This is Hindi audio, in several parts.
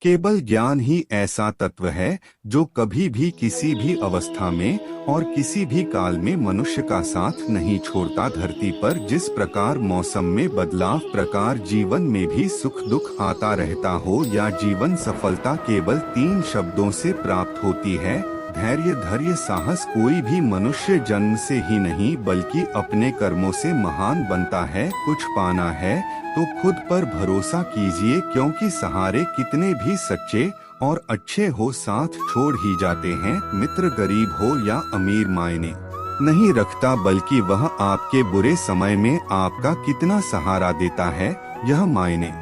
केवल ज्ञान ही ऐसा तत्व है जो कभी भी किसी भी अवस्था में और किसी भी काल में मनुष्य का साथ नहीं छोड़ता। धरती पर जिस प्रकार मौसम में बदलाव प्रकार जीवन में भी सुख दुख आता रहता हो, या जीवन सफलता केवल 3 शब्दों से प्राप्त होती है, धैर्य धैर्य साहस कोई भी मनुष्य जन्म से ही नहीं बल्कि अपने कर्मों से महान बनता है। कुछ पाना है तो खुद पर भरोसा कीजिए, क्योंकि सहारे कितने भी सच्चे और अच्छे हो साथ छोड़ ही जाते हैं। मित्र गरीब हो या अमीर मायने नहीं रखता, बल्कि वह आपके बुरे समय में आपका कितना सहारा देता है यह मायने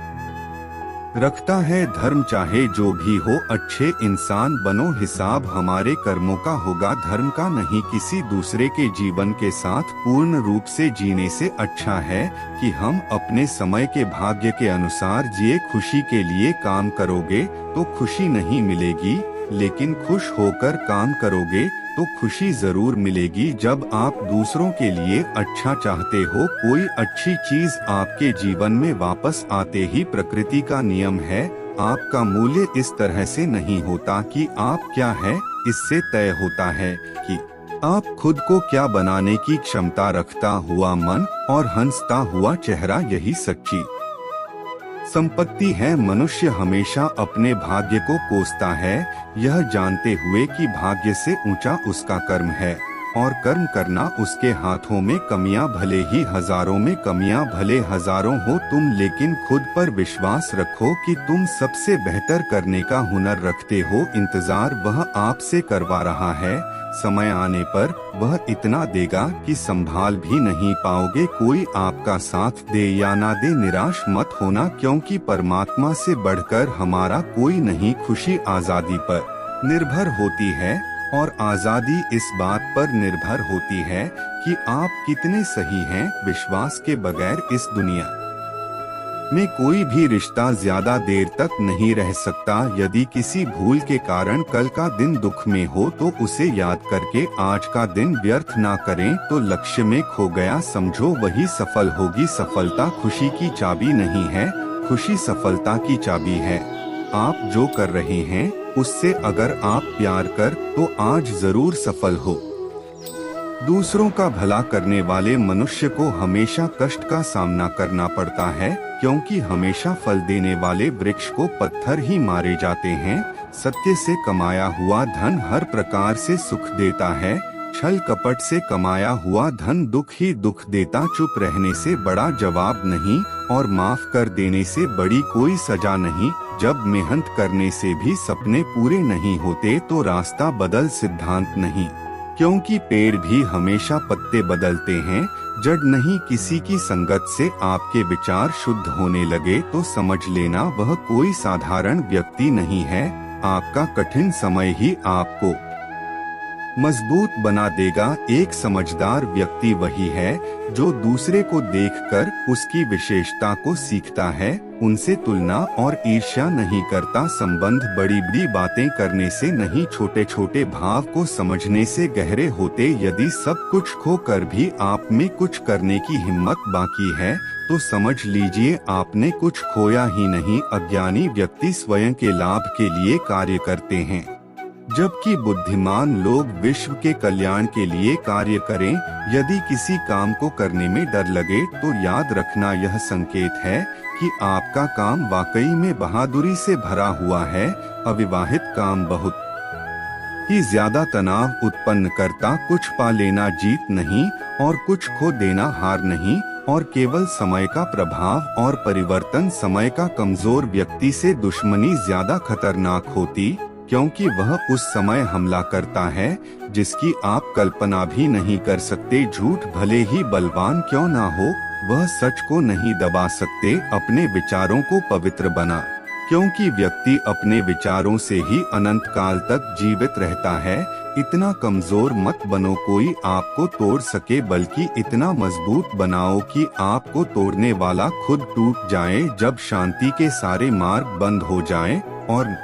रखता है। धर्म चाहे जो भी हो, अच्छे इंसान बनो, हिसाब हमारे कर्मों का होगा धर्म का नहीं। किसी दूसरे के जीवन के साथ पूर्ण रूप से जीने से अच्छा है कि हम अपने समय के भाग्य के अनुसार जिए। खुशी के लिए काम करोगे तो खुशी नहीं मिलेगी, लेकिन खुश होकर काम करोगे तो खुशी जरूर मिलेगी। जब आप दूसरों के लिए अच्छा चाहते हो, कोई अच्छी चीज आपके जीवन में वापस आते ही प्रकृति का नियम है, आपका मूल्य इस तरह से नहीं होता कि आप क्या है, इससे तय होता है कि आप खुद को क्या बनाने की क्षमता रखता हुआ मन और हंसता हुआ चेहरा, यही सच्ची संपत्ति है। मनुष्य हमेशा अपने भाग्य को कोसता है, यह जानते हुए कि भाग्य से ऊंचा उसका कर्म है, और कर्म करना उसके हाथों में। कमियां भले ही हजारों में, कमियां भले हजारों हो तुम, लेकिन खुद पर विश्वास रखो कि तुम सबसे बेहतर करने का हुनर रखते हो। इंतजार वह आपसे करवा रहा है, समय आने पर वह इतना देगा कि संभाल भी नहीं पाओगे। कोई आपका साथ दे या ना दे, निराश मत होना, क्योंकि परमात्मा से बढ़कर हमारा कोई नहीं। खुशी आजादी पर निर्भर होती है, और आजादी इस बात पर निर्भर होती है कि आप कितने सही हैं। विश्वास के बगैर इस दुनिया में कोई भी रिश्ता ज्यादा देर तक नहीं रह सकता। यदि किसी भूल के कारण कल का दिन दुख में हो तो उसे याद करके आज का दिन व्यर्थ ना करें, तो लक्ष्य में खो गया समझो वही सफल होगी। सफलता खुशी की चाबी नहीं है, खुशी सफलता की चाबी है। आप जो कर रहे हैं उससे अगर आप प्यार कर तो आज जरूर सफल हो। दूसरों का भला करने वाले मनुष्य को हमेशा कष्ट का सामना करना पड़ता है, क्योंकि हमेशा फल देने वाले वृक्ष को पत्थर ही मारे जाते हैं। सत्य से कमाया हुआ धन हर प्रकार से सुख देता है, छल कपट से कमाया हुआ धन दुख ही दुख देता। चुप रहने से बड़ा जवाब नहीं, और माफ कर देने से बड़ी कोई सजा नहीं। जब मेहनत करने से भी सपने पूरे नहीं होते तो रास्ता बदल सिद्धांत नहीं, क्योंकि पेड़ भी हमेशा पत्ते बदलते हैं। जड़ नहीं, किसी की संगत से आपके विचार शुद्ध होने लगे तो समझ लेना वह कोई साधारण व्यक्ति नहीं है। आपका कठिन समय ही आपको मजबूत बना देगा। एक समझदार व्यक्ति वही है जो दूसरे को देखकर उसकी विशेषता को सीखता है, उनसे तुलना और ईर्ष्या नहीं करता। संबंध बड़ी बड़ी बातें करने से नहीं, छोटे छोटे भाव को समझने से गहरे होते। यदि सब कुछ खो कर भी आप में कुछ करने की हिम्मत बाकी है तो समझ लीजिए आपने कुछ खोया ही नहीं। अज्ञानी व्यक्ति स्वयं के लाभ के लिए कार्य करते हैं, जबकि बुद्धिमान लोग विश्व के कल्याण के लिए कार्य करें। यदि किसी काम को करने में डर लगे तो याद रखना यह संकेत है कि आपका काम वाकई में बहादुरी से भरा हुआ है। अविवाहित काम बहुत ही ज्यादा तनाव उत्पन्न करता। कुछ पा लेना जीत नहीं और कुछ खो देना हार नहीं, और केवल समय का प्रभाव और परिवर्तन। समय का कमजोर व्यक्ति से दुश्मनी ज्यादा खतरनाक होती, क्योंकि वह उस समय हमला करता है जिसकी आप कल्पना भी नहीं कर सकते। झूठ भले ही बलवान क्यों ना हो, वह सच को नहीं दबा सकते। अपने विचारों को पवित्र बना, क्योंकि व्यक्ति अपने विचारों से ही अनंत काल तक जीवित रहता है। इतना कमजोर मत बनो कोई आपको तोड़ सके, बल्कि इतना मजबूत बनाओ कि आपको तोड़ने वाला खुद टूट जाए। जब शांति के सारे मार्ग बंद हो जाएं और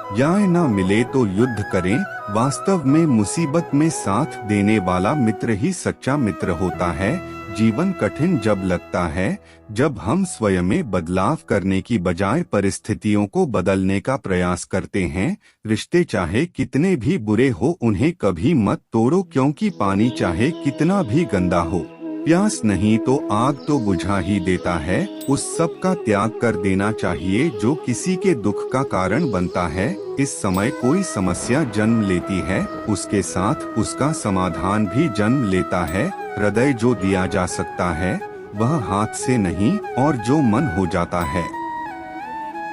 न्याय न मिले तो युद्ध करें। वास्तव में मुसीबत में साथ देने वाला मित्र ही सच्चा मित्र होता है। जीवन कठिन जब लगता है, जब हम स्वयं में बदलाव करने की बजाय परिस्थितियों को बदलने का प्रयास करते हैं। रिश्ते चाहे कितने भी बुरे हो, उन्हें कभी मत तोड़ो, क्योंकि पानी चाहे कितना भी गंदा हो, प्यास नहीं तो आग तो बुझा ही देता है। उस सब का त्याग कर देना चाहिए जो किसी के दुख का कारण बनता है। इस समय कोई समस्या जन्म लेती है, उसके साथ उसका समाधान भी जन्म लेता है। हृदय जो दिया जा सकता है वह हाथ से नहीं, और जो मन हो जाता है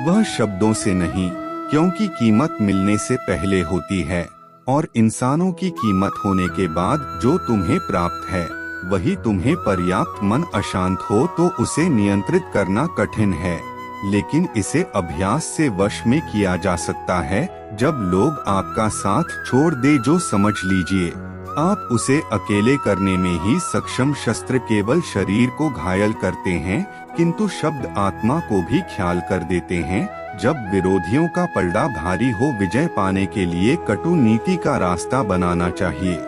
वह शब्दों से नहीं, क्योंकि कीमत मिलने से पहले होती है, और इंसानों की कीमत होने के बाद जो तुम्हें प्राप्त है वही तुम्हें पर्याप्त। मन अशांत हो तो उसे नियंत्रित करना कठिन है, लेकिन इसे अभ्यास से वश में किया जा सकता है। जब लोग आपका साथ छोड़ दे, जो समझ लीजिए आप उसे अकेले करने में ही सक्षम। शस्त्र केवल शरीर को घायल करते हैं, किंतु शब्द आत्मा को भी ख्याल कर देते हैं। जब विरोधियों का पलड़ा भारी हो, विजय पाने के लिए कटु नीति का रास्ता बनाना चाहिए।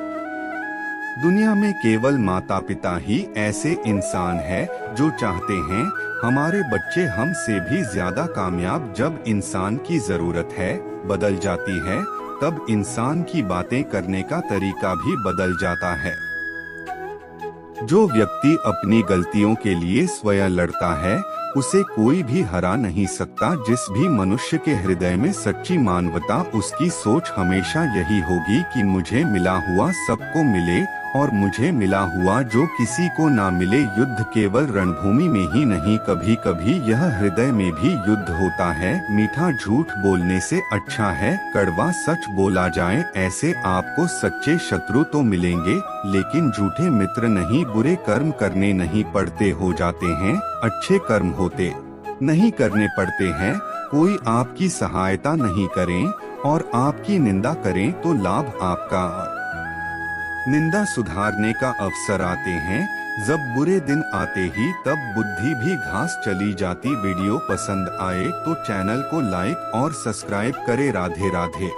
दुनिया में केवल माता पिता ही ऐसे इंसान हैं जो चाहते हैं हमारे बच्चे हमसे भी ज्यादा कामयाब। जब इंसान की जरूरत है बदल जाती है, तब इंसान की बातें करने का तरीका भी बदल जाता है। जो व्यक्ति अपनी गलतियों के लिए स्वयं लड़ता है, उसे कोई भी हरा नहीं सकता। जिस भी मनुष्य के हृदय में सच्ची मानवता, उसकी सोच हमेशा यही होगी कि मुझे मिला हुआ सबको मिले, और मुझे मिला हुआ जो किसी को ना मिले। युद्ध केवल रणभूमि में ही नहीं, कभी कभी यह हृदय में भी युद्ध होता है। मीठा झूठ बोलने से अच्छा है कड़वा सच बोला जाए। ऐसे आपको सच्चे शत्रु तो मिलेंगे, लेकिन झूठे मित्र नहीं। बुरे कर्म करने नहीं पड़ते, हो जाते हैं। अच्छे कर्म होते नहीं करने पड़ते हैं। कोई आपकी सहायता नहीं करें और आपकी निंदा करें तो लाभ आपका। निंदा सुधारने का अवसर आते हैं, जब बुरे दिन आते ही तब बुद्धि भी घास चली जाती। वीडियो पसंद आए तो चैनल को लाइक और सब्सक्राइब करें। राधे राधे।